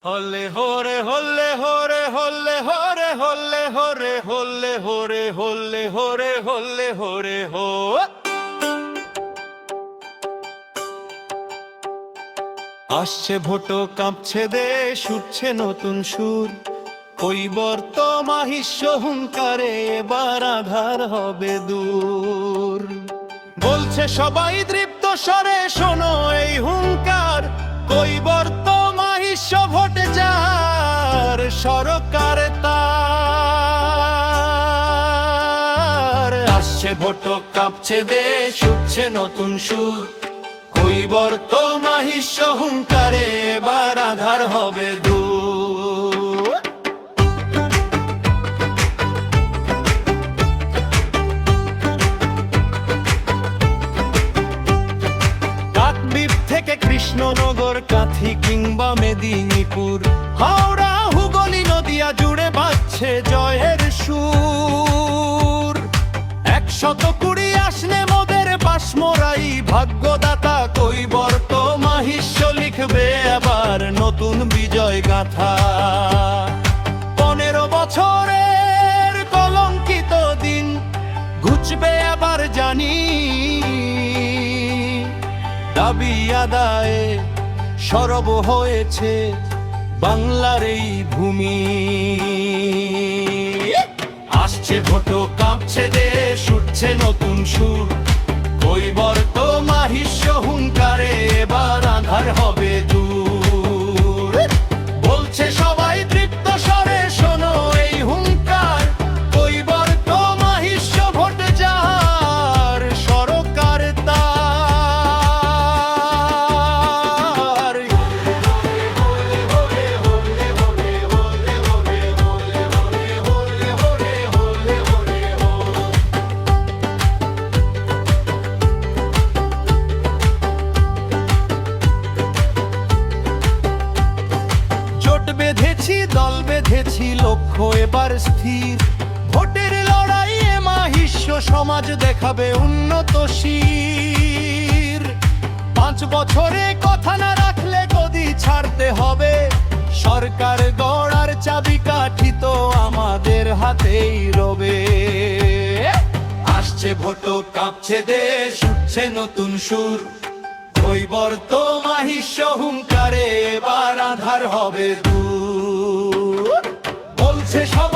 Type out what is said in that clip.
হলে হরে হলে হরে হলে হরে হলে হরে হলে হরে হলে হরে হলে হরে হো। আসছে ভোটো, কাঁপছে দেশ, উঠছে নতুন সুর, কৈবর্ত মাহিষ্য হুঙ্কারে এবার আধার হবে দূর। বলছে সবাই দৃপ্ত স্বরে, শোনো এই হুঙ্কার, কৈবর্ত মাহিষ্য ভোটে যার সরকার তার। আসছে ভোটো, কাঁপছে দেশ, উঠছে নতুন সুর, কৈবর্ত মাহিষ্য হুঙ্কারে এবার আধার হবে দূর। কাকদ্বীপ থেকে কৃষ্ণনগর, কাঁথি কিংবা মেদিনীপুর, হাওড়া হুগলি নদিয়া জুড়ে বাজছে জয়ের সুর। 120 আসনে মোদের পাশমোরাই ভাগ্যদাতা, কৈবর্ত মাহিষ্য লিখবে আবার নতুন বিজয় গাথা। 15 বছরের কলঙ্কিত দিন ঘুচবে আবার জানি, দাবি আদায়ে সরব হয়েছে বাংলার এই ভূমি। আসছে ভোটো, কাঁপছে দেশ, উঠছে নতুন সুর, কৈবর্ত মাহিষ্য হুঙ্কারে এবার আধার হবে দূর। বলছে সবাই তৃপ্ত স্বরে, শোনো এই হুঙ্কার, কৈবর্ত মাহিষ্য ভোটে যার সরকার তার। জোট বেঁধেছি, দল বেঁধেছি, লক্ষ্য এবার স্থির, ভোটের লড়াইয়ে মাহিষ্য সমাজ দেখাবে উন্নতশীল। 5 বছরে কথা না রাখলে গদি ছাড়তে হবে, সরকার গড়ার চাবিকাঠি তো আমাদের হাতেই রবে। আসছে ভোটো, কাঁপছে দেশ, উঠছে নতুন সুর, কৈবর্ত মাহিষ্য হুঙ্কারে এবার আধার হবে দূর। বলছে সব